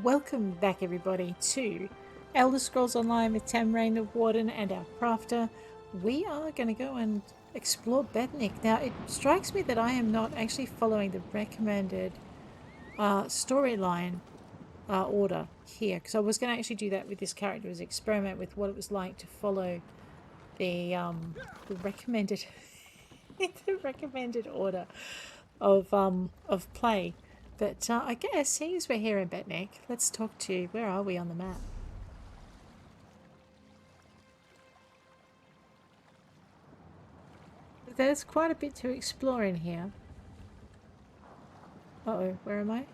Welcome back, everybody, to Elder Scrolls Online with Tamrain the Warden and our crafter. We are going to go and explore Betnikh. Now, it strikes me that I am not actually following the recommended storyline order here, because I was going to actually do that with this character, as experiment with what it was like to follow the recommended the recommended order of play. But I guess, seeing as we're here in Betnikh, let's talk to, where are we on the map? There's quite a bit to explore in here. Uh-oh, where am I?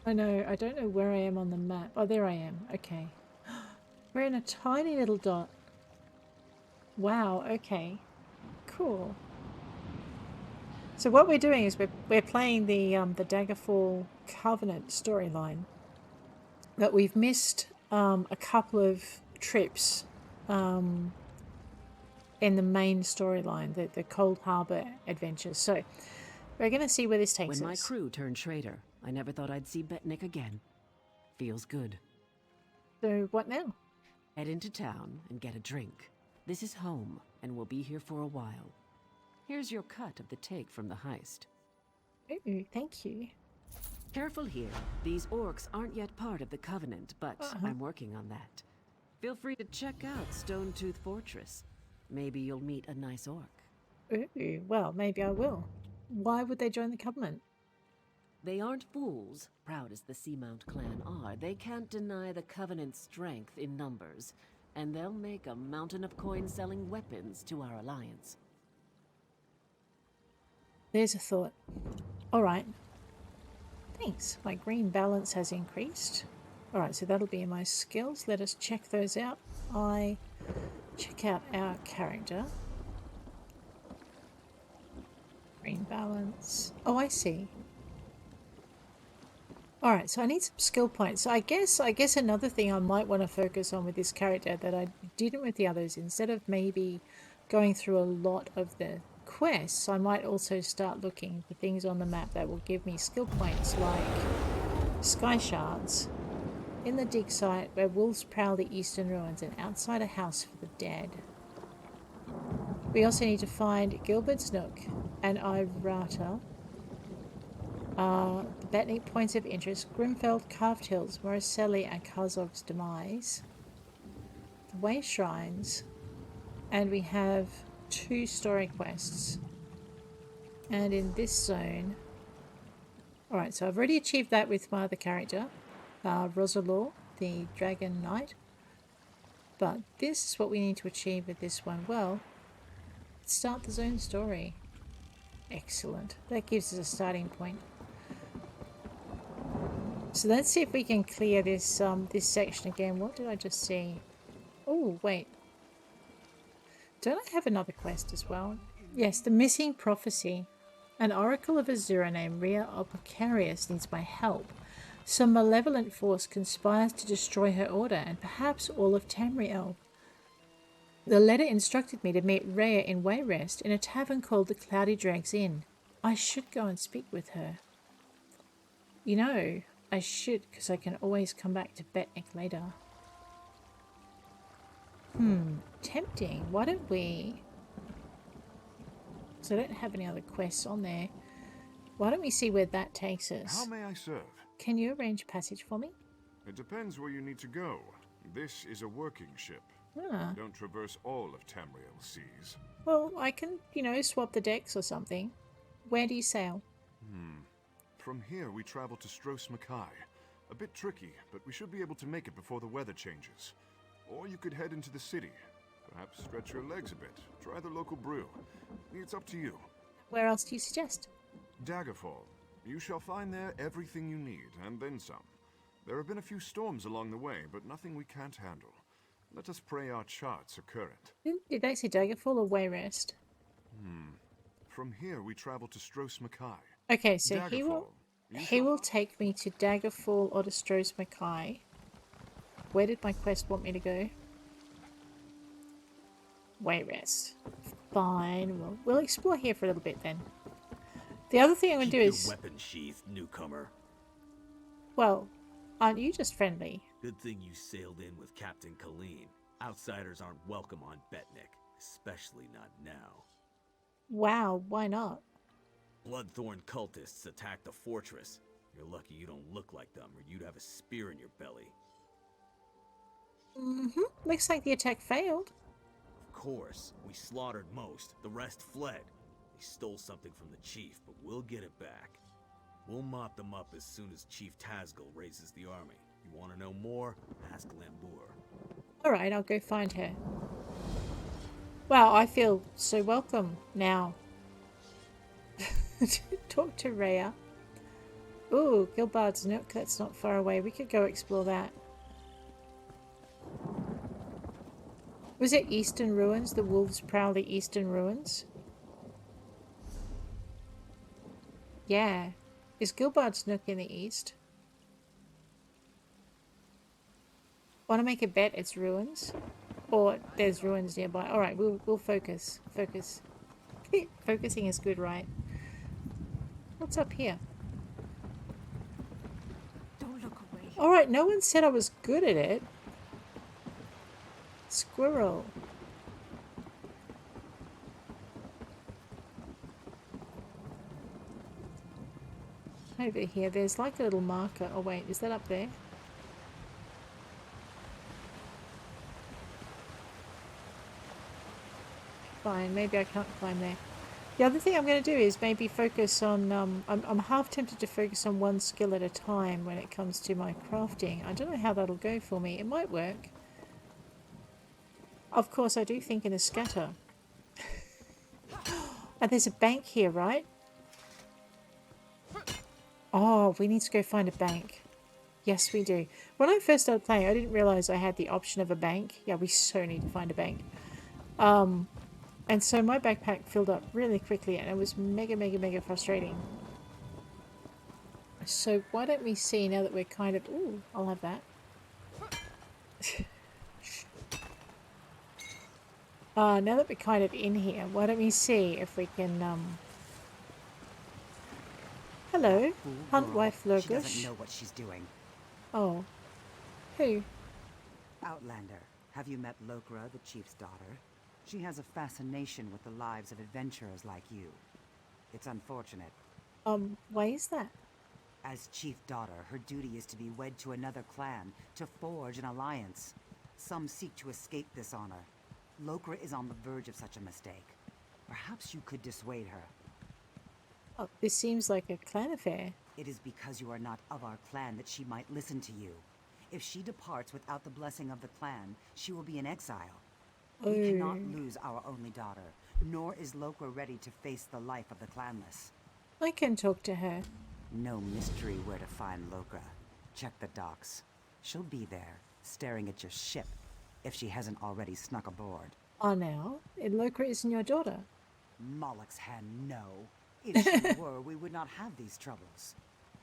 I know, I don't know where I am on the map. Oh, there I am. Okay. We're in a tiny little dot. Wow, okay. Cool. So what we're doing is we're playing the Daggerfall Covenant storyline. But we've missed a couple of trips in the main storyline, the Cold Harbor adventures. So we're going to see where this takes us. When my crew turned traitor, I never thought I'd see Betnikh again. Feels good. So what now? Head into town and get a drink. This is home, and we'll be here for a while. Here's your cut of the take from the heist. Ooh, thank you. Careful here. These orcs aren't yet part of the Covenant, but I'm working on that. Feel free to check out Stone-Tooth Fortress. Maybe you'll meet a nice orc. Ooh, well, maybe I will. Why would they join the Covenant? They aren't fools, proud as the Seamount clan are. They can't deny the Covenant's strength in numbers, and they'll make a mountain of coin-selling weapons to our alliance. There's a thought. Alright. Thanks. My green balance has increased. Alright, so that'll be in my skills. Let us check those out. I check out our character. Green balance. Oh, I see. Alright, so I need some skill points. So I guess another thing I might want to focus on with this character that I didn't with the others, instead of maybe going through a lot of the quests, I might also start looking for things on the map that will give me skill points, like sky shards, in the dig site where wolves prowl the eastern ruins, and outside a house for the dead. We also need to find Gilbert's Nook and Irata. The Betnikh points of interest: Grimfeld, Carved Hills, Moriselli, and Kazog's Demise. The Way Shrines. And we have 2 story quests. And in this zone... Alright, so I've already achieved that with my other character, Rosalor, the Dragon Knight. But this is what we need to achieve with this one. Well, let's start the zone story. Excellent. That gives us a starting point. So let's see if we can clear this this section again. What did I just see? Oh, wait. Don't I have another quest as well? Yes, the Missing Prophecy. An oracle of Azura named Rhea Opacarius needs my help. Some malevolent force conspires to destroy her order and perhaps all of Tamriel. The letter instructed me to meet Rhea in Wayrest in a tavern called the Cloudy Drags Inn. I should go and speak with her. You know, I should, because I can always come back to Betnikh later. Tempting. Why don't we... So I don't have any other quests on there. Why don't we see where that takes us? How may I serve? Can you arrange passage for me? It depends where you need to go. This is a working ship. Ah. Don't traverse all of Tamriel's seas. Well, I can, you know, swap the decks or something. Where do you sail? From here, we travel to Stros M'Kai. A bit tricky, but we should be able to make it before the weather changes. Or you could head into the city. Perhaps stretch your legs a bit. Try the local brew. It's up to you. Where else do you suggest? Daggerfall. You shall find there everything you need, and then some. There have been a few storms along the way, but nothing we can't handle. Let us pray our charts are current. Did they say Daggerfall or Wayrest? From here, we travel to Stros M'Kai. Okay, so Daggerfall. he will take me to Daggerfall or to Stros M'Kai. Where did my quest want me to go? Wayrest. Of Fine. We'll explore here for a little bit then. The other thing I'm going to do Keep is... your weapon sheathed, newcomer. Well, aren't you just friendly? Good thing you sailed in with Captain Colleen. Outsiders aren't welcome on Betnikh, especially not now. Wow, why not? Bloodthorn cultists attacked the fortress. You're lucky you don't look like them, or you'd have a spear in your belly. Looks like the attack failed. Of course, we slaughtered most. The rest fled. They stole something from the chief, but we'll get it back. We'll mop them up as soon as Chief Tazgul raises the army. You want to know more? Ask Lambour. Alright, I'll go find her. Wow, I feel so welcome now. Talk to Rhea. Ooh, Gilbard's Nook, that's not far away. We could go explore that. Was it Eastern Ruins? The wolves prowl the Eastern Ruins? Yeah. Is Gilbard's Nook in the east? Want to make a bet it's ruins? Or there's ruins nearby. Alright, we'll focus. Focus. Focusing is good, right? What's up here? Don't look away. Alright, no one said I was good at it. Squirrel. Over here, there's like a little marker. Oh wait, is that up there? Fine, maybe I can't climb there. The other thing I'm going to do is maybe focus on, I'm half tempted to focus on one skill at a time when it comes to my crafting. I don't know how that'll go for me. It might work. Of course, I do think in a scatter. And there's a bank here, right? Oh, we need to go find a bank. Yes, we do. When I first started playing, I didn't realize I had the option of a bank. Yeah, we so need to find a bank. And so my backpack filled up really quickly and it was mega frustrating. So why don't we see now that we're kind of... Ooh, I'll have that. Now that we're kind of in here, why don't we see if we can... Hello, Huntwife She Lurgush. doesn't know what she's doing. Oh. Who? Outlander, have you met Lokra, the chief's daughter? She has a fascination with the lives of adventurers like you. It's unfortunate. Why is that? As chief daughter, her duty is to be wed to another clan, to forge an alliance. Some seek to escape this honor. Lokra is on the verge of such a mistake. Perhaps you could dissuade her. Oh, this seems like a clan affair. It is because you are not of our clan that she might listen to you. If she departs without the blessing of the clan, she will be in exile. We cannot lose our only daughter, nor is Lokra ready to face the life of the clanless. I can talk to her. No mystery where to find Lokra. Check the docks. She'll be there, staring at your ship, if she hasn't already snuck aboard. Oh, now? Lokra isn't your daughter. Moloch's hand, no. If she were, we would not have these troubles.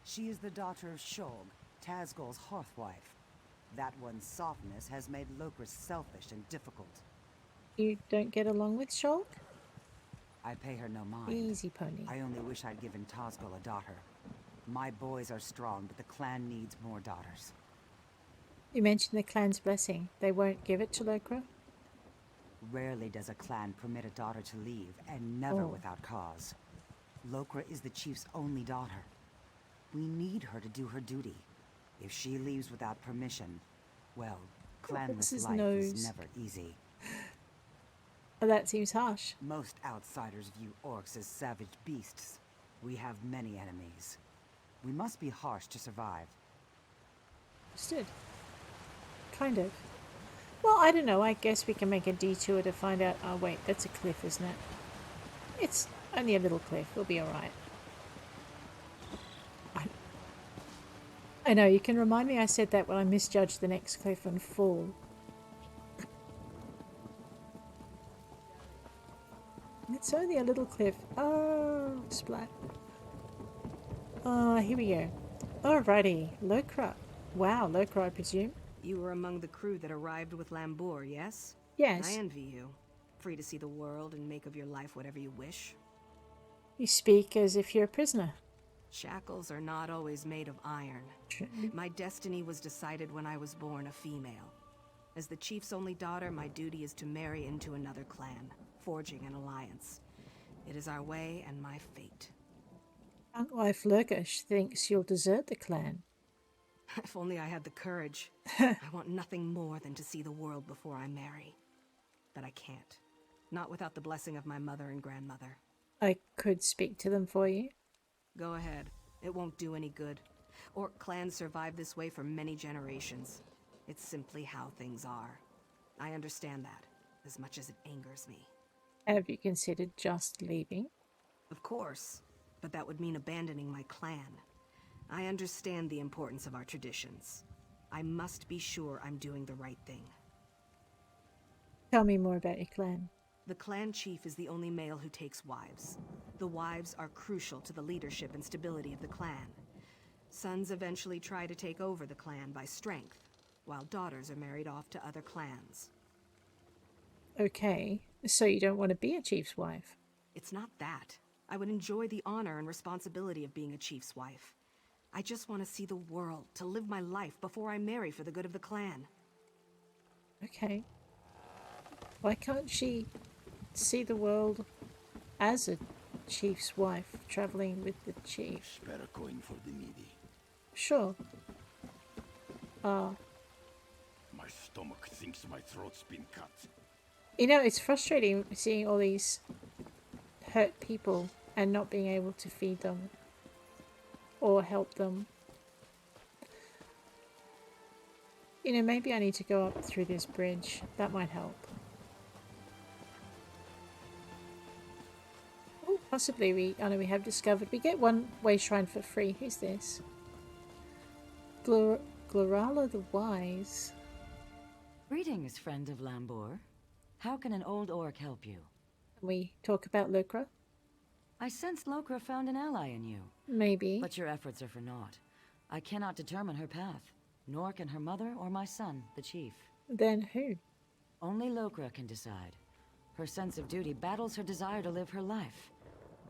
She is the daughter of Shog, Tazgul's hearthwife. That one's softness has made Lokra selfish and difficult. You don't get along with Shulk? I pay her no mind. Easy pony. I only wish I'd given Tazgul a daughter. My boys are strong, but the clan needs more daughters. You mentioned the clan's blessing. They won't give it to Lokra? Rarely does a clan permit a daughter to leave, and never without cause. Lokra is the chief's only daughter. We need her to do her duty. If she leaves without permission, well, clanless life is never easy. Oh, that seems harsh. Most outsiders view orcs as savage beasts. We have many enemies. We must be harsh to survive. Understood. Kind of. Well, I don't know. I guess we can make a detour to find out. Oh, wait. That's a cliff, isn't it? It's only a little cliff. We'll be alright. I know. You can remind me I said that when I misjudged the next cliff and fall. It's only a little cliff. Oh, splat. Here we go. Alrighty. Lokra. Wow, Lokra, I presume. You were among the crew that arrived with Lambour, yes? Yes. I envy you. free to see the world and make of your life whatever you wish. You speak as if you're a prisoner. Shackles are not always made of iron. True. My destiny was decided when I was born a female. As the chief's only daughter, my duty is to marry into another clan, forging an alliance. It is our way and my fate. Aunt Wife Lurgish thinks you'll desert the clan. If only I had the courage. I want nothing more than to see the world before I marry. But I can't. Not without the blessing of my mother and grandmother. I could speak to them for you. Go ahead. It won't do any good. Orc clans survive this way for many generations. It's simply how things are. I understand that, as much as it angers me. Have you considered just leaving? Of course, but that would mean abandoning my clan. I understand the importance of our traditions. I must be sure I'm doing the right thing. Tell me more about your clan. The clan chief is the only male who takes wives. The wives are crucial to the leadership and stability of the clan. Sons eventually try to take over the clan by strength, while daughters are married off to other clans. Okay, so you don't want to be a chief's wife? It's not that. I would enjoy the honor and responsibility of being a chief's wife. I just want to see the world, to live my life before I marry for the good of the clan. Okay. Why can't she see the world as a chief's wife, traveling with the chief? Spare a coin for the needy. Sure. My stomach thinks my throat's been cut. You know, it's frustrating seeing all these hurt people and not being able to feed them or help them. You know, maybe I need to go up through this bridge. That might help. Oh, possibly I know we have discovered. We get one way shrine for free. Who's this? Glorala the Wise. Greetings, friend of Lambor. How can an old orc help you? Can we talk about Lucra? I sensed Lokra found an ally in you. Maybe. But your efforts are for naught. I cannot determine her path, nor can her mother or my son, the chief. Then who? Only Lokra can decide. Her sense of duty battles her desire to live her life.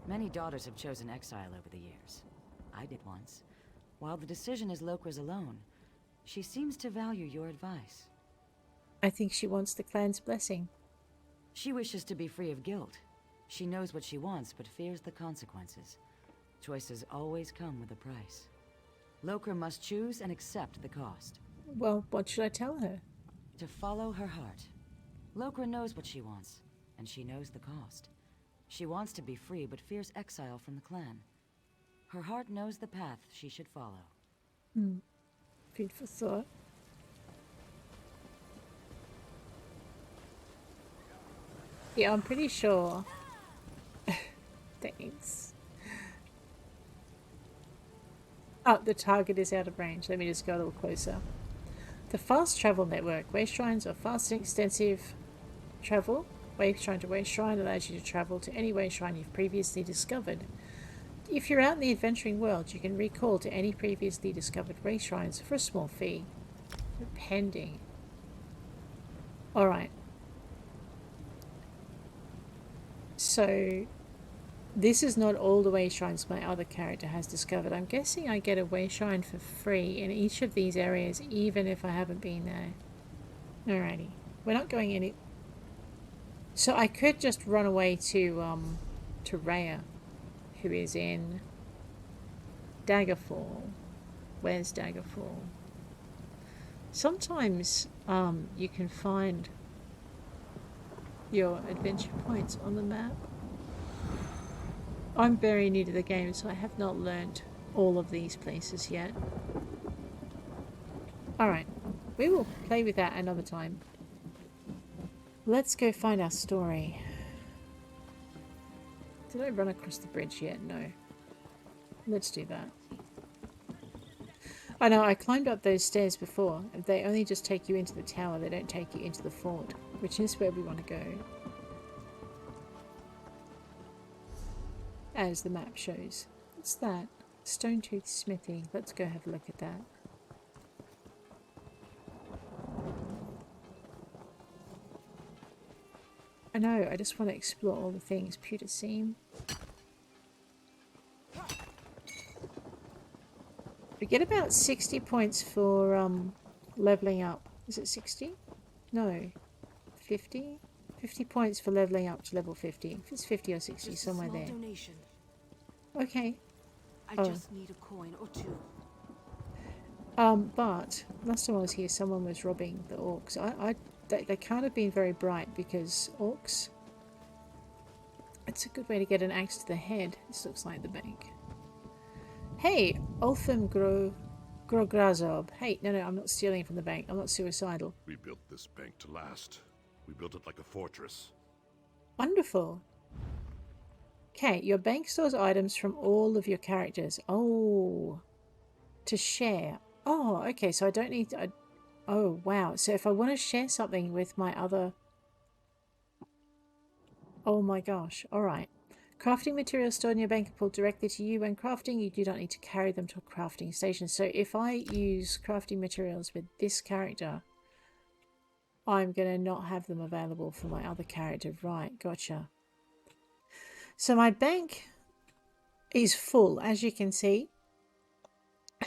Many daughters have chosen exile over the years. I did once. While the decision is Lokra's alone, she seems to value your advice. I think she wants the clan's blessing. She wishes to be free of guilt. She knows what she wants, but fears the consequences. Choices always come with a price. Lokra must choose and accept the cost. Well, what should I tell her? To follow her heart. Lokra knows what she wants, and she knows the cost. She wants to be free, but fears exile from the clan. Her heart knows the path she should follow. Food for thought. Yeah, I'm pretty sure. Thanks. Oh, the target is out of range. Let me just go a little closer. The fast travel network. Way shrines are fast and extensive travel. Way shrine to way shrine allows you to travel to any way shrine you've previously discovered. If you're out in the adventuring world, you can recall to any previously discovered way shrines for a small fee. Pending. Alright. So, this is not all the way shrines my other character has discovered. I'm guessing I get a way shrine for free in each of these areas, even if I haven't been there. Alrighty. We're not going any... So I could just run away to Rhea, who is in Daggerfall. Where's Daggerfall? Sometimes you can find your adventure points on the map. I'm very new to the game, so I have not learnt all of these places yet. Alright, we will play with that another time. Let's go find our story. Did I run across the bridge yet? No. Let's do that. I know, I climbed up those stairs before. They only just take you into the tower, they don't take you into the fort, which is where we want to go. As the map shows. What's that? Stone Tooth Smithy. Let's go have a look at that. know, I just want to explore all the things. Pewter seam. We get about 60 points for leveling up. Is it 60? No. 50? 50 points for leveling up to level 50. If it's 50 or 60, Just somewhere a small there. donation. Okay. I just need a coin or two. But last time I was here, someone was robbing the orcs. They can't have been very bright because orcs. It's a good way to get an axe to the head. This looks like the bank. Hey, Ulfim Grograzob. Hey, no, I'm not stealing from the bank. I'm not suicidal. We built this bank to last. We built it like a fortress. Wonderful. Okay, your bank stores items from all of your characters. Oh, to share. Oh, okay, so I don't need to... oh, wow. So if I want to share something with my other... oh my gosh. All right. Crafting materials stored in your bank are pulled directly to you when crafting. You do not need to carry them to a crafting station. So if I use crafting materials with this character, I'm going to not have them available for my other character. Right, gotcha. So my bank is full, as you can see.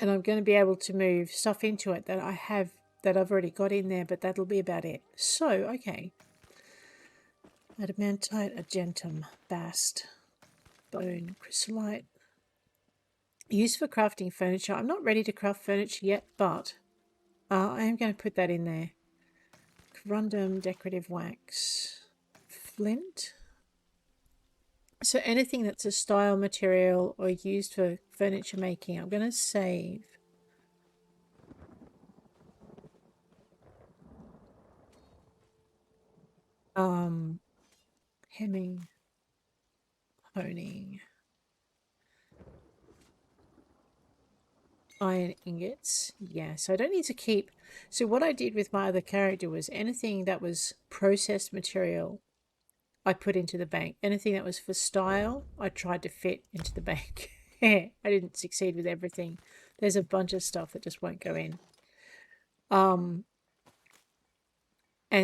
And I'm going to be able to move stuff into it that I've already got in there, but that'll be about it. So, okay. Adamantite, argentum, bast, bone, chrysolite. Used for crafting furniture. I'm not ready to craft furniture yet, but I am going to put that in there. Corundum, decorative wax, flint. So anything that's a style material or used for furniture making, I'm going to save. Hemming, honing, iron ingots. Yeah, so I don't need to keep... so what I did with my other character was anything that was processed material, I put into the bank. Anything that was for style, I tried to fit into the bank. I didn't succeed with everything. There's a bunch of stuff that just won't go in. And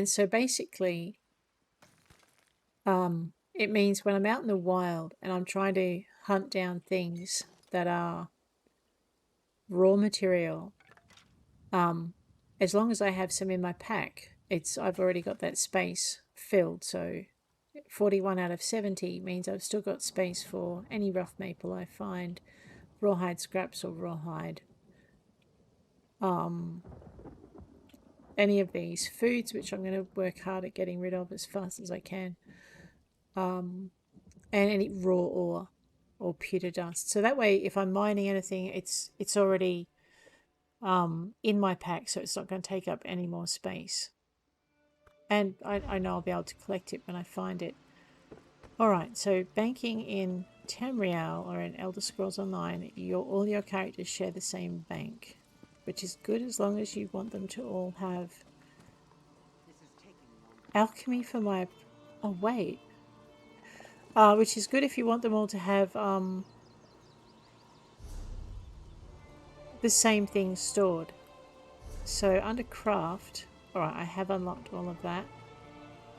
so basically, it means when I'm out in the wild and I'm trying to hunt down things that are raw material, as long as I have some in my pack, I've already got that space filled. So 41 out of 70 means I've still got space for any rough maple I find, rawhide scraps or rawhide. Any of these foods, which I'm going to work hard at getting rid of as fast as I can. And any raw ore or pewter dust. So that way, if I'm mining anything, it's already in my pack, so it's not going to take up any more space. And I know I'll be able to collect it when I find it. Alright, so banking in Tamrain or in Elder Scrolls Online, all your characters share the same bank, which is good as long as you want them to all have alchemy for my... oh, wait. Which is good if you want them all to have the same thing stored. So under craft, alright, I have unlocked all of that.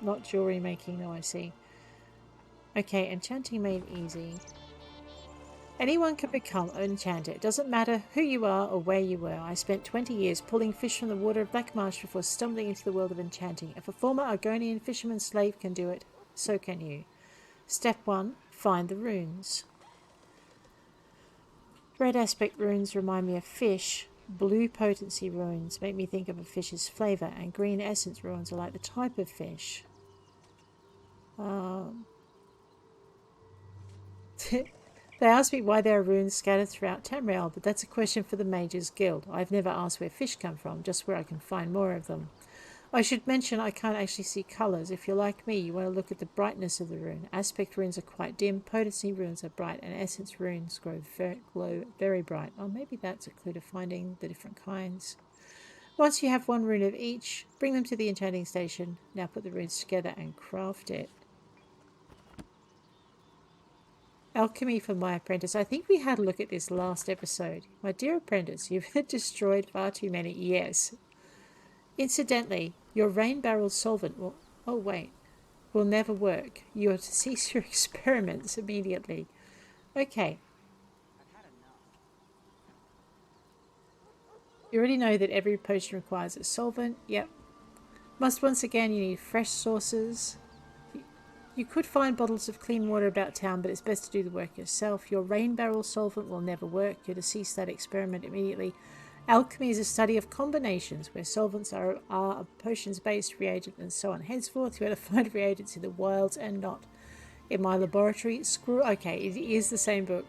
Not jewelry making though, I see. Okay, enchanting made easy. Anyone can become an enchanter. It doesn't matter who you are or where you were. I spent 20 years pulling fish from the water of Black Marsh before stumbling into the world of enchanting. If a former Argonian fisherman's slave can do it, so can you. Step 1. Find the runes. Red aspect runes remind me of fish. Blue potency runes make me think of a fish's flavour. And green essence runes are like the type of fish. They asked me why there are runes scattered throughout Tamrain, but that's a question for the Mages Guild. I've never asked where fish come from, just where I can find more of them. I should mention I can't actually see colours. If you're like me, you want to look at the brightness of the rune. Aspect runes are quite dim, potency runes are bright, and essence runes glow very bright. Oh, maybe that's a clue to finding the different kinds. Once you have one rune of each, bring them to the enchanting station. Now put the runes together and craft it. Alchemy for my apprentice. I think we had a look at this last episode. My dear apprentice, you've destroyed far too many. Yes. Incidentally, your rain barrel solvent will... oh, wait. will never work. You are to cease your experiments immediately. Okay. You already know that every potion requires a solvent. Yep. Must once again, you need fresh sources. You could find bottles of clean water about town, but it's best to do the work yourself. Your rain barrel solvent will never work. You're to cease that experiment immediately. Alchemy is a study of combinations, where solvents are a potions-based reagent and so on. Henceforth, you are to find reagents in the wilds and not in my laboratory. Okay, it is the same book.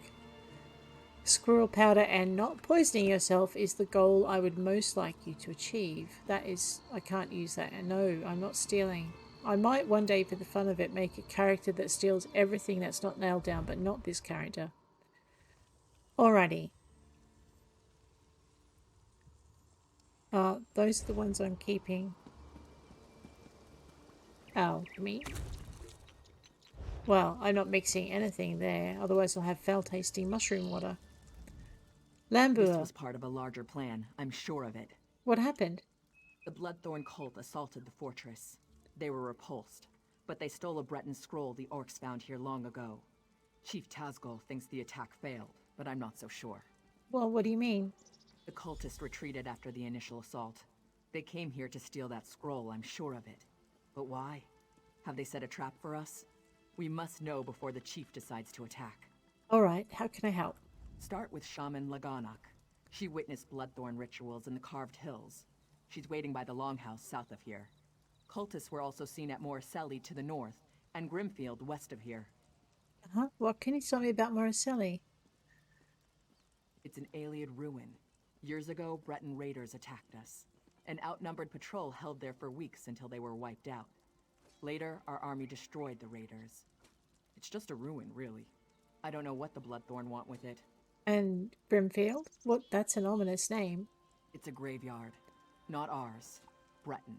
Squirrel powder and not poisoning yourself is the goal I would most like you to achieve. That is, I can't use that. No, I'm not stealing. I might one day, for the fun of it, make a character that steals everything that's not nailed down, but not this character. Alrighty. Those are the ones I'm keeping. Alchemy. Well, I'm not mixing anything there, otherwise I'll have foul-tasting mushroom water. Lambua. This was part of a larger plan, I'm sure of it. What happened? The Bloodthorn cult assaulted the fortress. They were repulsed, but they stole a Breton scroll the orcs found here long ago. Chief Tazgol thinks the attack failed, but I'm not so sure. Well, what do you mean? The cultists retreated after the initial assault. They came here to steal that scroll, I'm sure of it. But why? Have they set a trap for us? We must know before the chief decides to attack. Alright, how can I help? Start with Shaman Laganak. She witnessed Bloodthorn rituals in the Carved Hills. She's waiting by the Longhouse south of here. Cultists were also seen at Morriselli to the north, and Grimfield west of here. What can you tell me about Morriselli? It's an Ayleid ruin. Years ago, Breton raiders attacked us. An outnumbered patrol held there for weeks until they were wiped out. Later, our army destroyed the raiders. It's just a ruin, really. I don't know what the Bloodthorn want with it. And Brimfield? What? That's an ominous name. It's a graveyard. Not ours. Breton.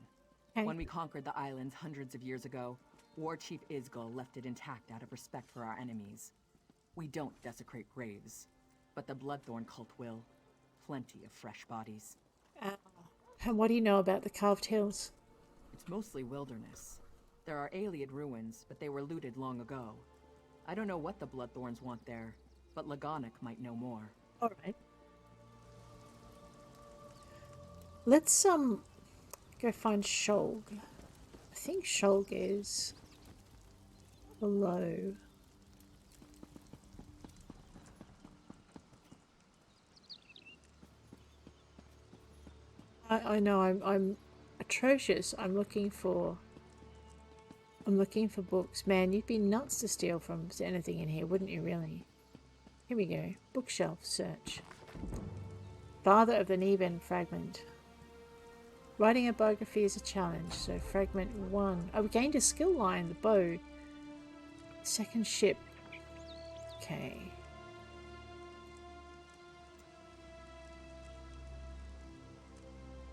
Okay. When we conquered the islands hundreds of years ago, War Chief Isgol left it intact out of respect for our enemies. We don't desecrate graves, but the Bloodthorn cult will. Plenty of fresh bodies. And what do you know about the Carved Hills? It's mostly wilderness. There are Ayleid ruins, but they were looted long ago. I don't know what the Bloodthorns want there, but Laganak might know more. Alright. Let's, go find Shulg. I think Shulg is below. I know I'm atrocious. I'm looking for books. Man, you'd be nuts to steal from anything in here, wouldn't you, really? Here we go. Bookshelf search. Father of the Neben fragment. Writing a biography is a challenge, so fragment 1. Oh, we gained a skill line, the bow. Second ship. Okay.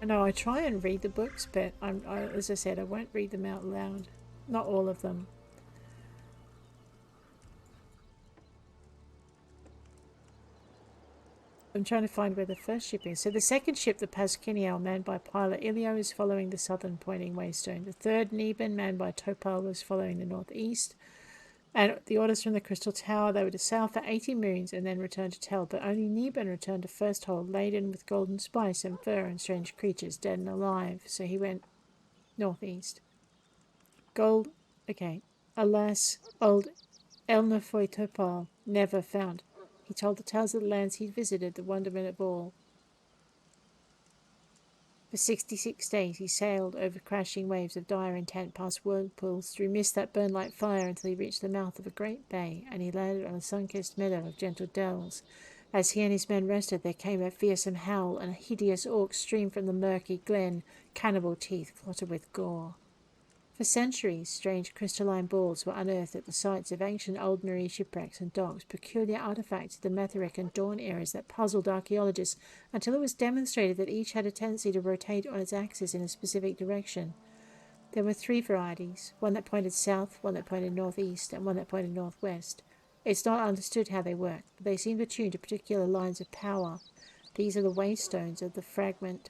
I know I try and read the books, but as I said, I won't read them out loud. Not all of them. I'm trying to find where the first ship is. So the second ship, the Pasquiniel, manned by pilot Ilio, is following the southern pointing waystone. The third, Neben, manned by Topal, was following the northeast. And the orders from the Crystal Tower, they were to sail for 80 moons and then return to Tel. But only Neben returned to First Hold, laden with golden spice and fur and strange creatures, dead and alive. So he went northeast. Gold, okay. Alas, old Elnafoy Topal never found. He told the tales of the lands he'd visited, the wonderment of all. For 66 days he sailed over crashing waves of dire intent, past whirlpools, through mist that burned like fire until he reached the mouth of a great bay, and he landed on a sun-kissed meadow of gentle dells. As he and his men rested, there came a fearsome howl, and a hideous orc streamed from the murky glen, cannibal teeth clotted with gore. For centuries, strange crystalline balls were unearthed at the sites of ancient old marine shipwrecks and docks, peculiar artifacts of the Metheric and Dawn eras that puzzled archaeologists until it was demonstrated that each had a tendency to rotate on its axis in a specific direction. There were 3 varieties, one that pointed south, one that pointed northeast, and one that pointed northwest. It's not understood how they work, but they seem attuned to particular lines of power. These are the waystones of the fragment,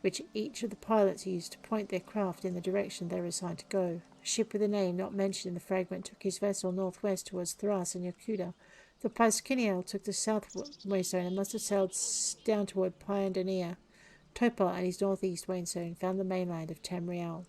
which each of the pilots used to point their craft in the direction they were assigned to go. A ship with a name not mentioned in the fragment took his vessel northwest towards Thras and Yakuda. The Pasquiniel took the south waystone and must have sailed down toward Pyandania. Topal and his northeast waystone found the mainland of Tamrain.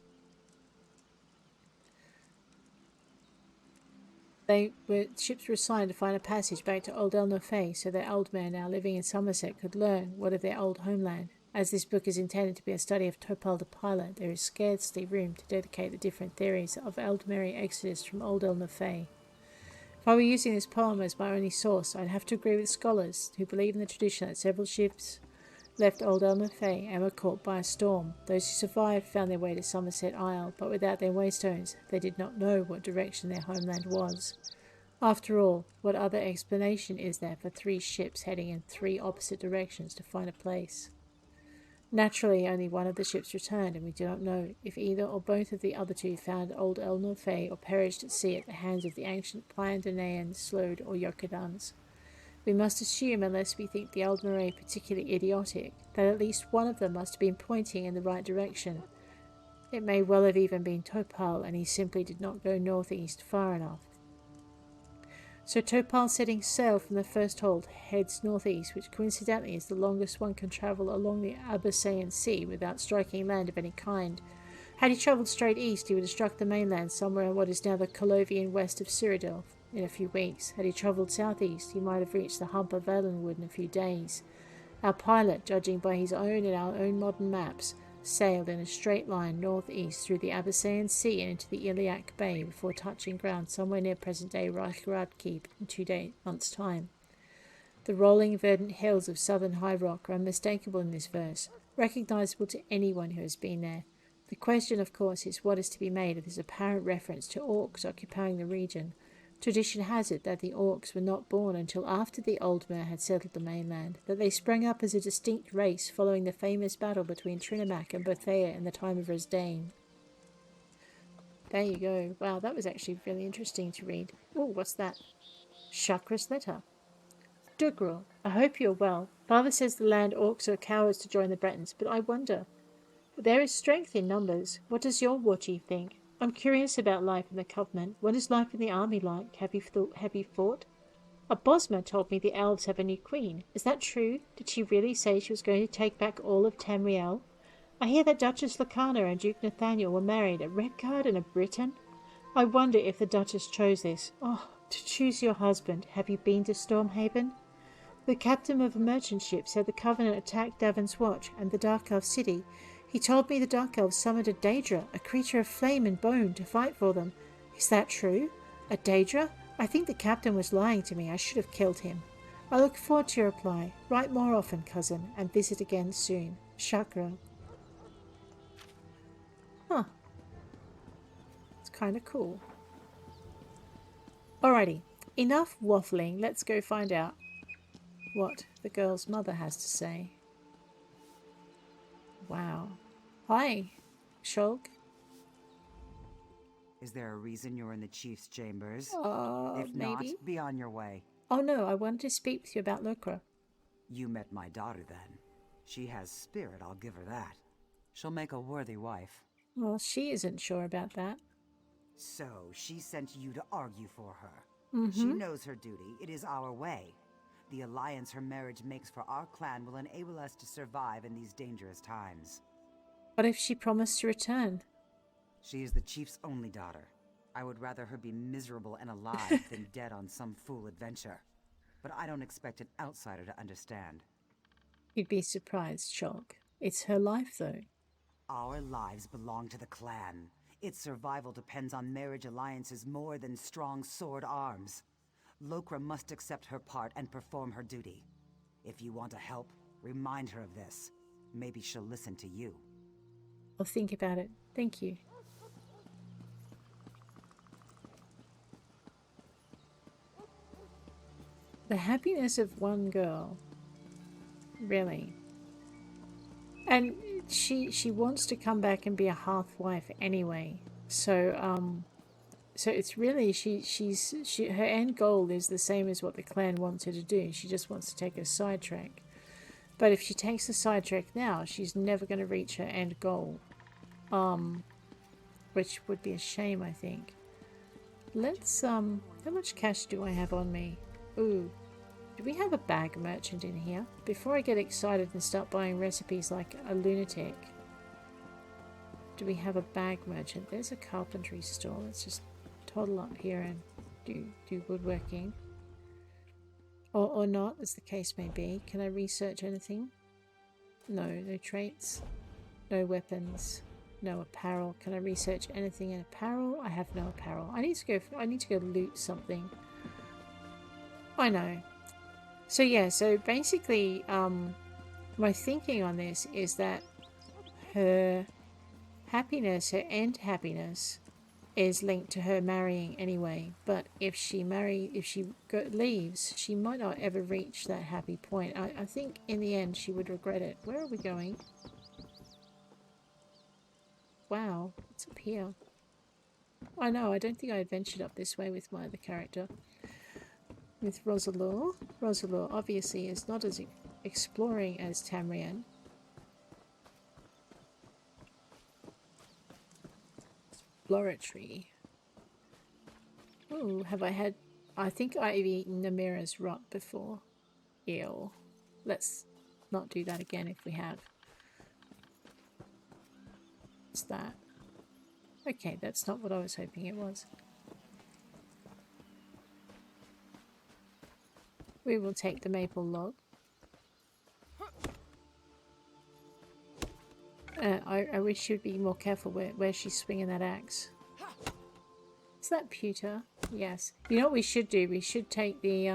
Ships were assigned to find a passage back to Old El Nofay so that old men now living in Somerset could learn what of their old homeland. As this book is intended to be a study of Topal the pilot, there is scarcely room to dedicate the different theories of Eldmeri exodus from Old El Nofay. If I were using this poem as my only source, I'd have to agree with scholars who believe in the tradition that several ships left Old El Nofay and were caught by a storm. Those who survived found their way to Somerset Isle, but without their waystones, they did not know what direction their homeland was. After all, what other explanation is there for 3 ships heading in 3 opposite directions to find a place? Naturally, only one of the ships returned, and we do not know if either or both of the other 2 found Old El Nofay or perished at sea at the hands of the ancient Pyandanaean Slode or Yokudans. We must assume, unless we think the Eldmeri particularly idiotic, that at least one of them must have been pointing in the right direction. It may well have even been Topal, and he simply did not go northeast far enough. So Topal, setting sail from the first hold, heads northeast, which coincidentally is the longest one can travel along the Abyssean Sea without striking land of any kind. Had he travelled straight east, he would have struck the mainland somewhere in what is now the Colovian west of Cyrodiil in a few weeks. Had he travelled southeast, he might have reached the hump of Valenwood in a few days. Our pilot, judging by his own and our own modern maps, sailed in a straight line northeast through the Abyssean Sea and into the Iliac Bay before touching ground somewhere near present-day Reichgrad Keep in 2 months' time. The rolling verdant hills of southern High Rock are unmistakable in this verse, recognisable to anyone who has been there. The question, of course, is what is to be made of this apparent reference to orcs occupying the region. Tradition has it that the orcs were not born until after the Oldmer had settled the mainland, that they sprang up as a distinct race following the famous battle between Trinimac and Berthea in the time of Resdain. There you go. Wow, that was actually really interesting to read. Oh, what's that? Chakra's letter. Dugrul, I hope you're well. Father says the land orcs are cowards to join the Bretons, but I wonder. There is strength in numbers. What does your war chief think? I'm curious about life in the Covenant. What is life in the army like? Have you fought? A Bosma told me the elves have a new queen. Is that true? Did she really say she was going to take back all of Tamriel? I hear that Duchess Lacana and Duke Nathaniel were married, a Redguard and a Briton. I wonder if the Duchess chose this. Oh, to choose your husband. Have you been to Stormhaven? The captain of a merchant ship said the Covenant attacked Davon's Watch and the Dark Elf City. He told me the Dark Elves summoned a Daedra, a creature of flame and bone, to fight for them. Is that true? A Daedra? I think the captain was lying to me. I should have killed him. I look forward to your reply. Write more often, cousin, and visit again soon. Chakra. Huh. It's kind of cool. Alrighty. Enough waffling. Let's go find out what the girl's mother has to say. Wow. Hi, Shulk. Is there a reason you're in the chief's chambers? If Maybe. not, be on your way. Oh no, I wanted to speak with you about Lucra. You met my daughter then. She has spirit, I'll give her that. She'll make a worthy wife. Well, she isn't sure about that. So, she sent you to argue for her. Mm-hmm. She knows her duty. It is our way. The alliance her marriage makes for our clan will enable us to survive in these dangerous times. What if she promised to return? She is the chief's only daughter. I would rather her be miserable and alive than dead on some fool adventure. But I don't expect an outsider to understand. You'd be surprised, Shulk. It's her life, though. Our lives belong to the clan. Its survival depends on marriage alliances more than strong sword arms. Lokra must accept her part and perform her duty. If you want to help, remind her of this. Maybe she'll listen to you. I'll think about it. Thank you. The happiness of one girl. Really. And she wants to come back and be a hearthwife anyway. So it's really her end goal is the same as what the clan wants her to do. She just wants to take a sidetrack. But if she takes the sidetrack now, she's never going to reach her end goal. which would be a shame, I think. Let's, how much cash do I have on me? Ooh, do we have a bag merchant in here? Before I get excited and start buying recipes like a lunatic, do we have a bag merchant? There's a carpentry store. Let's just toddle up here and do woodworking. Or not, as the case may be. Can I research anything? No, no traits. No weapons. No apparel. Can I research anything in apparel? I have no apparel. I need to go loot something. I know. So yeah, so basically, my thinking on this is that her happiness, her end happiness, is linked to her marrying anyway. But if she leaves, she might not ever reach that happy point. I think in the end she would regret it. Where are we going? Wow, what's up here? I know, I don't think I adventured up this way with my other character. With Rosalor. Rosalor obviously is not as exploring as Tamrain. Exploratory. Oh, have I had... I think I've eaten Namira's rot before. Ew. Let's not do that again if we have. What's that? Okay, that's not what I was hoping it was. We will take the maple log. I wish she'd be more careful where she's swinging that axe. Is that pewter? Yes. You know what we should do? We should take the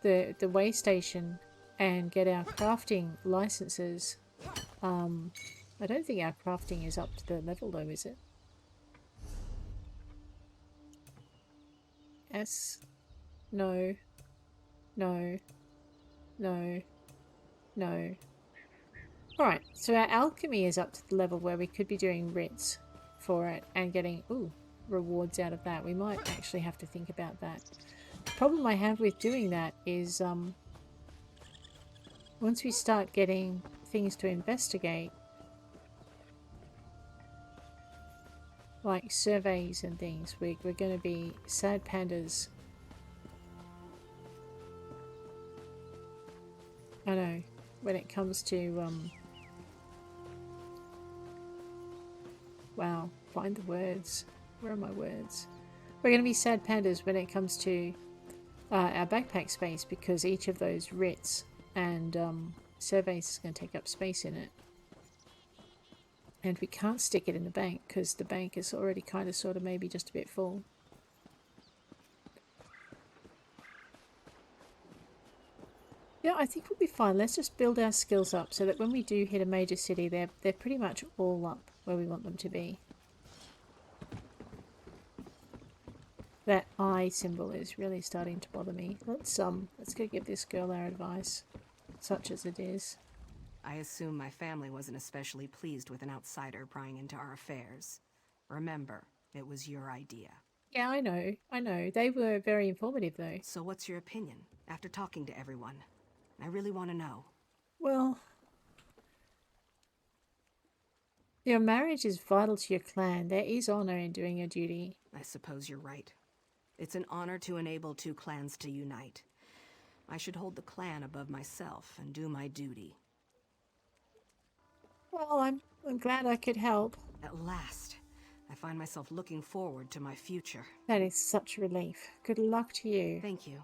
the way station and get our crafting licenses. I don't think our crafting is up to the level though, is it? S. No. No. No. No. Alright, so our alchemy is up to the level where we could be doing writs for it and getting, rewards out of that. We might actually have to think about that. The problem I have with doing that is, once we start getting things to investigate, like surveys and things, we're going to be sad pandas. I know, when it comes to, wow, find the words. Where are my words? We're going to be sad pandas when it comes to our backpack space, because each of those writs and surveys is going to take up space in it. And we can't stick it in the bank because the bank is already kind of sort of maybe just a bit full. Yeah, I think we'll be fine. Let's just build our skills up so that when we do hit a major city, they're pretty much all up where we want them to be. That eye symbol is really starting to bother me. Let's go give this girl our advice, such as it is. I assume my family wasn't especially pleased with an outsider prying into our affairs. Remember, it was your idea. Yeah, I know. They were very informative, though. So what's your opinion, after talking to everyone? I really want to know. Well, your marriage is vital to your clan. There is honor in doing your duty. I suppose you're right. It's an honor to enable two clans to unite. I should hold the clan above myself and do my duty. Well, I'm glad I could help. At last, I find myself looking forward to my future. That is such relief. Good luck to you. Thank you.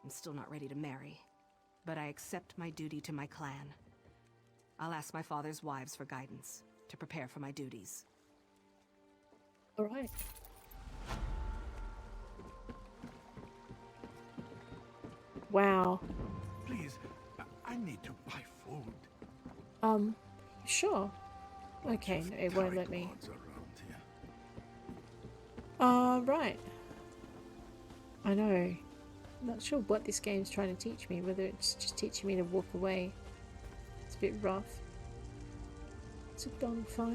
I'm still not ready to marry, but I accept my duty to my clan. I'll ask my father's wives for guidance to prepare for my duties. All right. Wow. Please, I need to buy food. Sure. Okay, no, it won't let me. Right. I know. I'm not sure what this game's trying to teach me, whether it's just teaching me to walk away. It's a bit rough. It's a bonfire.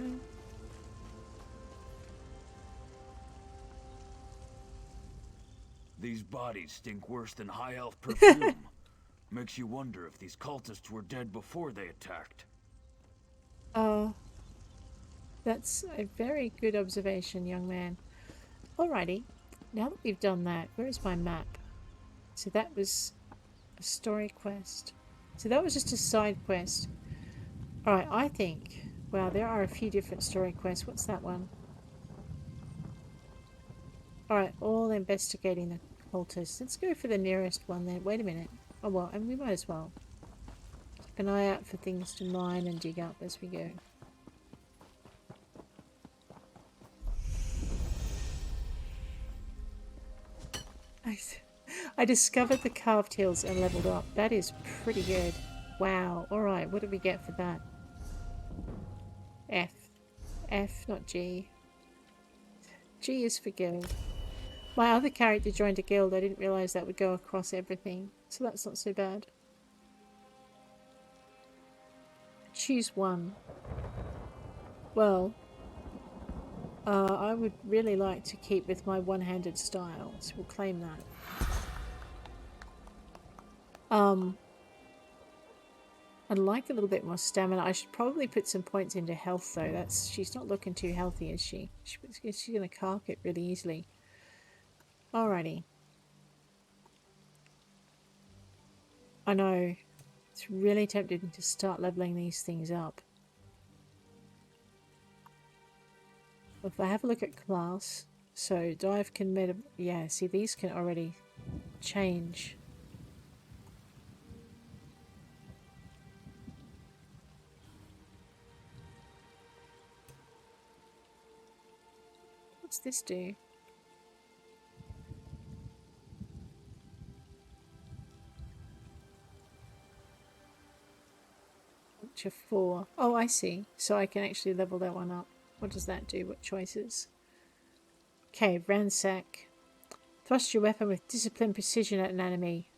These bodies stink worse than high elf perfume. Makes you wonder if these cultists were dead before they attacked. That's a very good observation, young man. Alrighty, now that we've done that, where is my map? So that was a story quest. So that was just a side quest. Alright, I think... Wow, there are a few different story quests. What's that one? Alright, all investigating the cultists. Let's go for the nearest one then. Wait a minute. Oh well, and we might as well. Keep an eye out for things to mine and dig up as we go. I discovered the carved hills and leveled up. That is pretty good. Wow. Alright, what did we get for that? F. F, not G. G is for guild. My other character joined a guild. I didn't realise that would go across everything. So that's not so bad. Choose one. Well, I would really like to keep with my one-handed style, so we'll claim that. I'd like a little bit more stamina. I should probably put some points into health though. She's not looking too healthy, is she? She's gonna cark it really easily. Alrighty. I know. It's really tempting to start leveling these things up. If I have a look at class, so dive can yeah, see these can already change. What's this do? Culture 4. Oh, I see. So I can actually level that one up. What does that do? What choices? Okay, ransack. Thrust your weapon with disciplined precision at an enemy,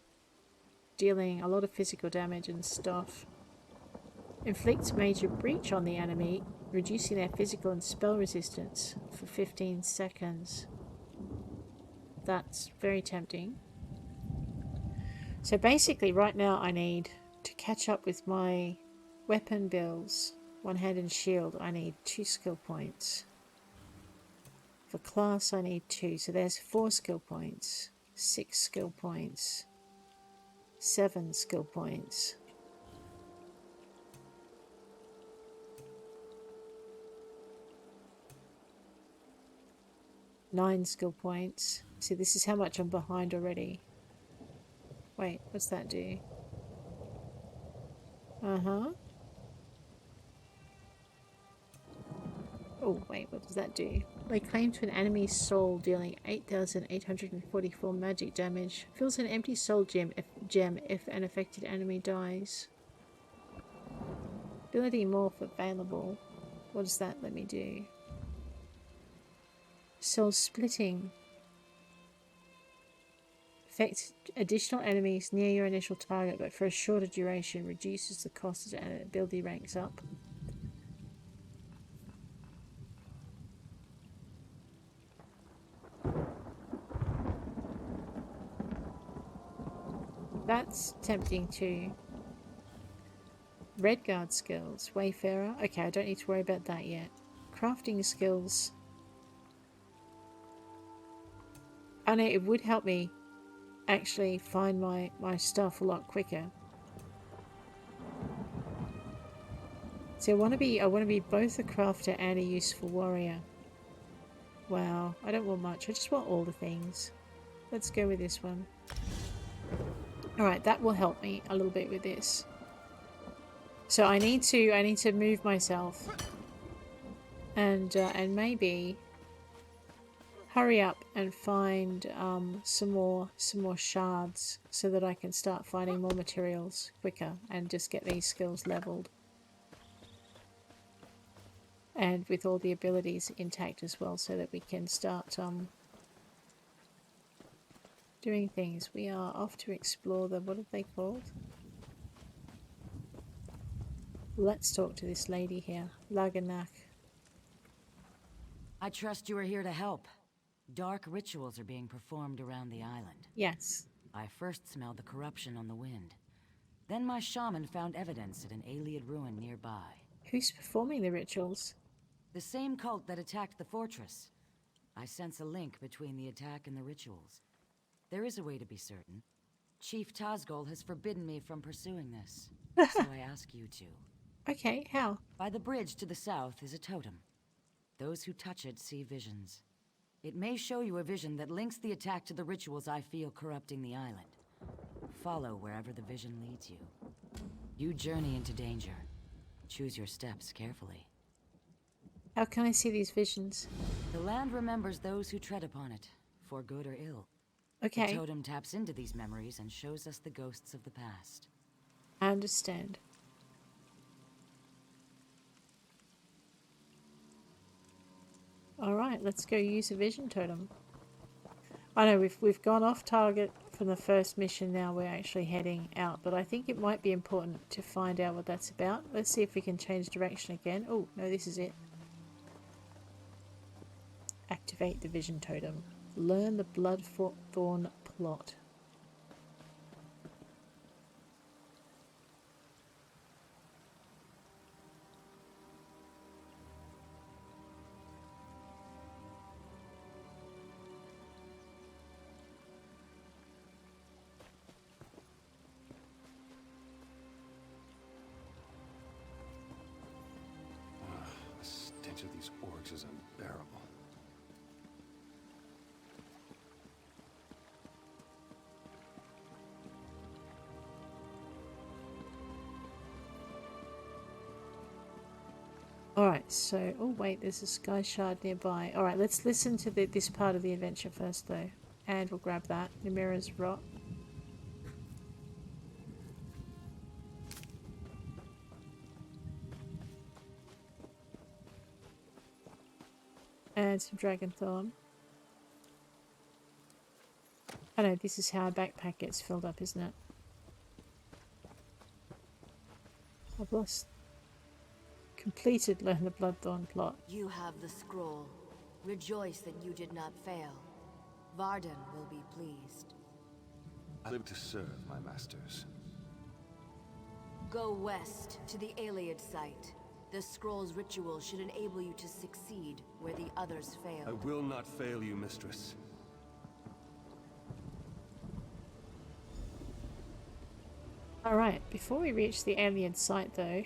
dealing a lot of physical damage and stuff. Inflicts major breach on the enemy, reducing their physical and spell resistance for 15 seconds. That's very tempting. So basically right now I need to catch up with my weapon builds. One hand and shield, I need 2 skill points. For class I need 2, so there's 4 skill points, 6 skill points, 7 skill points. Nine skill points. See, this is how much I'm behind already. Wait, what's that do? Oh, wait, what does that do? Lay claim to an enemy's soul, dealing 8,844 magic damage. Fills an empty soul gem if an affected enemy dies. Ability morph available. What does that let me do? Soul splitting. Affects additional enemies near your initial target, but for a shorter duration. Reduces the cost as an ability ranks up. That's tempting too. Redguard skills. Wayfarer. Okay, I don't need to worry about that yet. Crafting skills. I know it would help me actually find my stuff a lot quicker. So I want to be both a crafter and a useful warrior. Wow, I don't want much. I just want all the things. Let's go with this one. Alright, that will help me a little bit with this. So I need to move myself and maybe hurry up and find some more shards so that I can start finding more materials quicker and just get these skills leveled. And with all the abilities intact as well, so that we can start doing things. We are off to explore the, what are they called? Let's talk to this lady here, Laganach. I trust you are here to help. Dark rituals are being performed around the island. Yes. I first smelled the corruption on the wind. Then my shaman found evidence at an Ayleid ruin nearby. Who's performing the rituals? The same cult that attacked the fortress. I sense a link between the attack and the rituals. There is a way to be certain. Chief Tazgol has forbidden me from pursuing this. So I ask you to. Okay, how? By the bridge to the south is a totem. Those who touch it see visions. It may show you a vision that links the attack to the rituals I feel corrupting the island. Follow wherever the vision leads you. You journey into danger. Choose your steps carefully. How can I see these visions? The land remembers those who tread upon it, for good or ill. Okay. The totem taps into these memories and shows us the ghosts of the past. I understand. Alright, let's go use a vision totem. I know we've gone off target from the first mission, now we're actually heading out, but I think it might be important to find out what that's about. Let's see if we can change direction again. Oh, no, this is it. Activate the vision totem. Learn the Bloodthorn Plot. The stench of these orcs is unbearable. Alright, so... Oh wait, there's a sky shard nearby. Alright, let's listen to this part of the adventure first though. And we'll grab that. Namira's Rock. And some Dragonthorn. I know, this is how a backpack gets filled up, isn't it? I've lost... Completed Learn the Bloodthorn Plot. You have the scroll. Rejoice that you did not fail. Varden will be pleased. I live to serve my masters. Go west to the Iliad site. The scroll's ritual should enable you to succeed where the others failed. I will not fail you, mistress. Alright, before we reach the Iliad site though,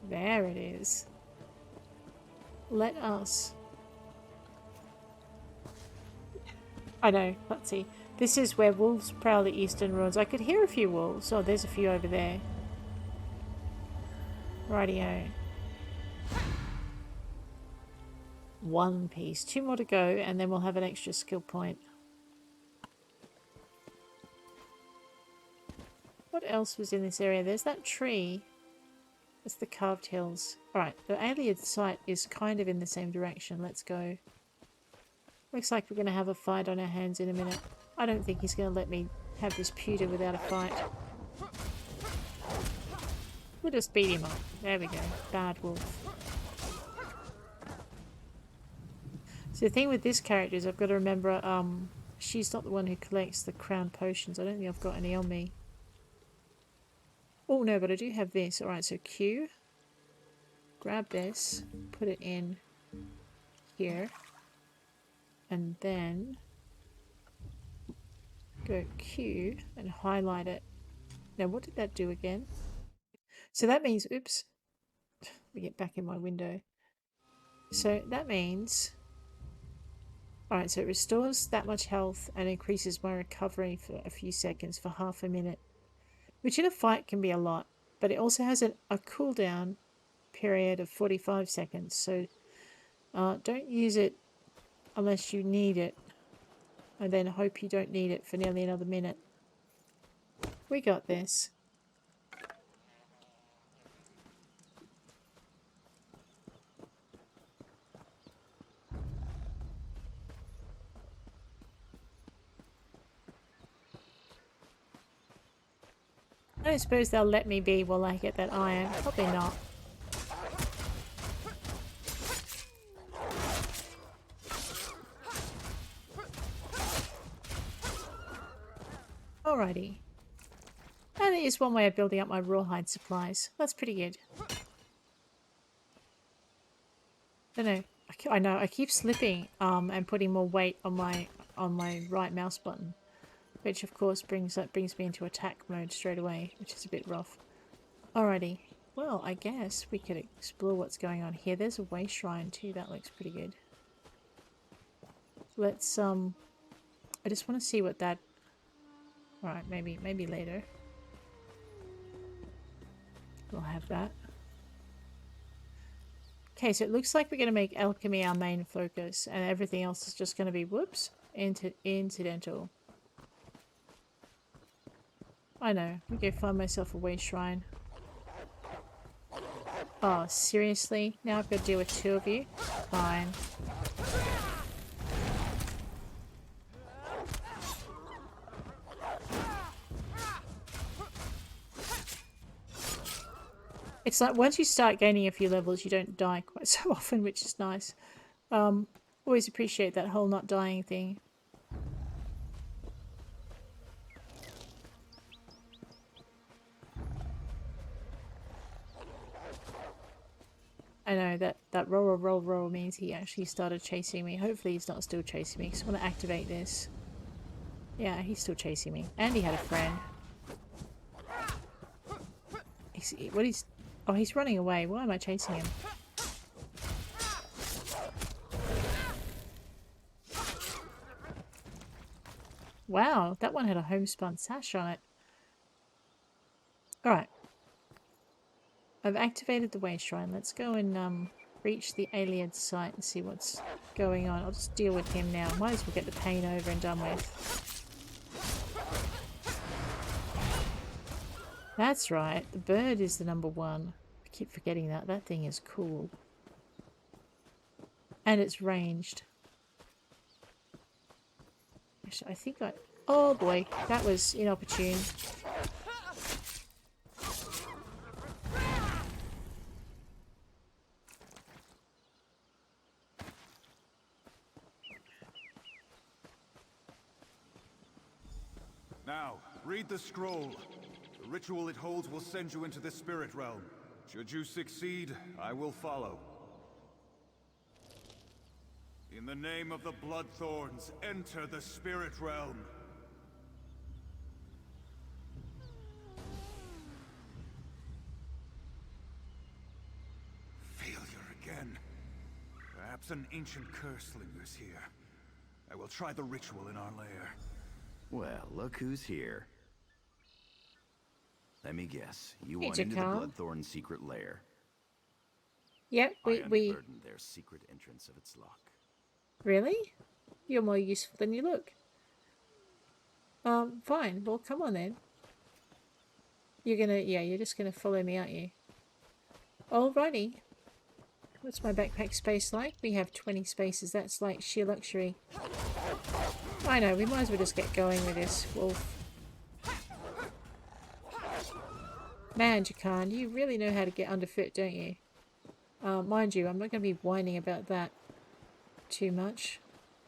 there it is. Let us... I know, let's see. This is where wolves prowl the eastern ruins. I could hear a few wolves. Oh, there's a few over there. Rightio. One piece. 2 more to go, and then we'll have an extra skill point. What else was in this area? There's that tree. It's the carved hills. Alright, the Iliad site is kind of in the same direction. Let's go. Looks like we're going to have a fight on our hands in a minute. I don't think he's going to let me have this pewter without a fight. We'll just beat him up. There we go. Bad wolf. So the thing with this character is I've got to remember she's not the one who collects the crown potions. I don't think I've got any on me. Oh no, but I do have this. Alright, so Q. Grab this. Put it in here. And then go Q and highlight it. Now what did that do again? So that means, oops. Let me get back in my window. So that means... Alright, so it restores that much health and increases my recovery for a few seconds for half a minute. Which in a fight can be a lot, but it also has a cooldown period of 45 seconds, so don't use it unless you need it, and then hope you don't need it for nearly another minute. We got this. I don't suppose they'll let me be while I get that iron. Probably not. Alrighty. And it is one way of building up my rawhide supplies. That's pretty good. don't know. I know I keep slipping and putting more weight on my right mouse button, which of course brings me into attack mode straight away, which is a bit rough. Alrighty. Well, I guess we could explore what's going on here. There's a way shrine too. That looks pretty good. Let's I just want to see what that. All right, maybe later. We'll have that. Okay, so it looks like we're going to make alchemy our main focus, and everything else is just going to be whoops incidental. I know. Let me go find myself a way shrine. Oh, seriously? Now I've got to deal with two of you? Fine. It's like once you start gaining a few levels, you don't die quite so often, which is nice. Always appreciate that whole not dying thing. I know that roll means he actually started chasing me. Hopefully he's not still chasing me, because I want to activate this. Yeah, he's still chasing me. And he had a friend. Oh, he's running away. Why am I chasing him? Wow, that one had a homespun sash on it. Alright. I've activated the way shrine. Let's go and reach the Iliad site and see what's going on. I'll just deal with him now. Might as well get the pain over and done with. That's right. The bird is the number one. I keep forgetting that. That thing is cool. And it's ranged. Actually, I think I... Oh boy, that was inopportune. Now, read the scroll. The ritual it holds will send you into the spirit realm. Should you succeed, I will follow. In the name of the Bloodthorns, enter the spirit realm. Failure again. Perhaps an ancient curse lingers here. I will try the ritual in our lair. Well, look who's here. Let me guess. You Hey, went into the Jakar. Bloodthorn secret lair. Yep, I we... unburdened their secret entrance of its lock. Really? You're more useful than you look. Fine. Well, come on then. You're just gonna follow me, aren't you? Alrighty. What's my backpack space like? We have 20 spaces. That's like sheer luxury. I know, we might as well just get going with this, wolf. Man, Jakan, you really know how to get underfoot, don't you? Mind you, I'm not going to be whining about that too much.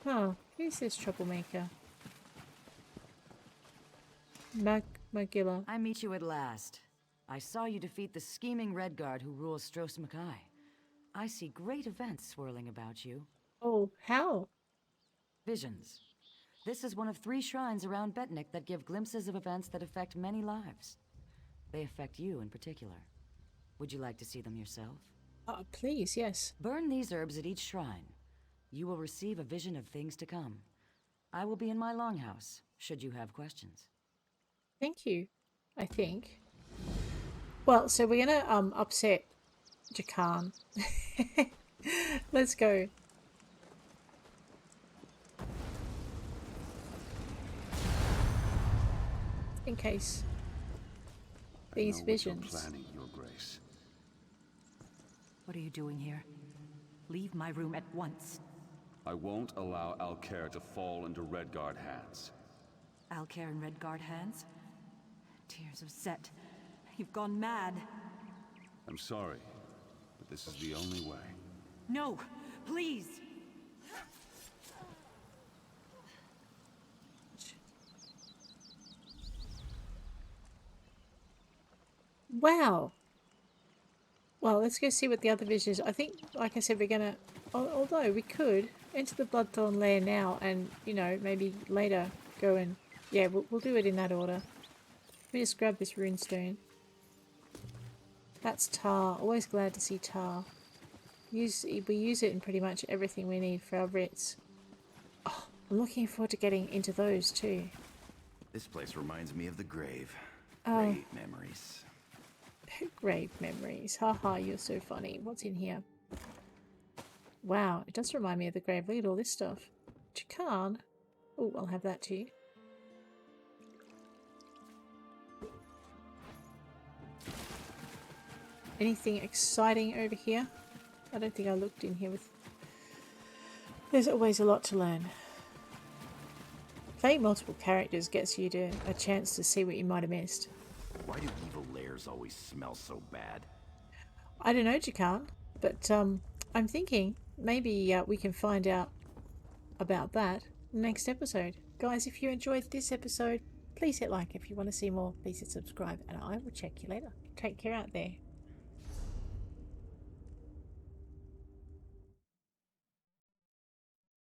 Huh, who's this troublemaker? Magilla. I meet you at last. I saw you defeat the scheming Redguard who rules Stros M'Kai. I see great events swirling about you. Oh, how? Visions. This is one of 3 shrines around Betnikh that give glimpses of events that affect many lives. They affect you in particular. Would you like to see them yourself? Please, yes. Burn these herbs at each shrine. You will receive a vision of things to come. I will be in my longhouse, should you have questions. Thank you, I think. Well, so we're gonna upset Jakan. Let's go. In case these visions. Planning, Your Grace. What are you doing here? Leave my room at once. I won't allow Alcair to fall into Redguard hands. Alcair in Redguard hands? Tears of Set. You've gone mad. I'm sorry, but this is the only way. No, please! Wow. Well, let's go see what the other vision is. I think, like I said, we're gonna... Although we could enter the Bloodthorn lair now and, you know, maybe later go and... Yeah, we'll do it in that order. Let me just grab this runestone. That's tar. Always glad to see tar. We use it in pretty much everything we need for our writs. Oh, I'm looking forward to getting into those too. This place reminds me of the grave. Oh. Great memories. Grave memories. Haha, you're so funny. What's in here? Wow, it does remind me of the grave. Look at all this stuff. Chikan. Oh, I'll have that too. Anything exciting over here? I don't think I looked in here with... There's always a lot to learn. Playing multiple characters gets you a chance to see what you might have missed. Why do evil lairs always smell so bad? I don't know, Chikan, but I'm thinking maybe we can find out about that next episode. Guys, if you enjoyed this episode, please hit like. If you want to see more, please hit subscribe, and I will check you later. Take care out there.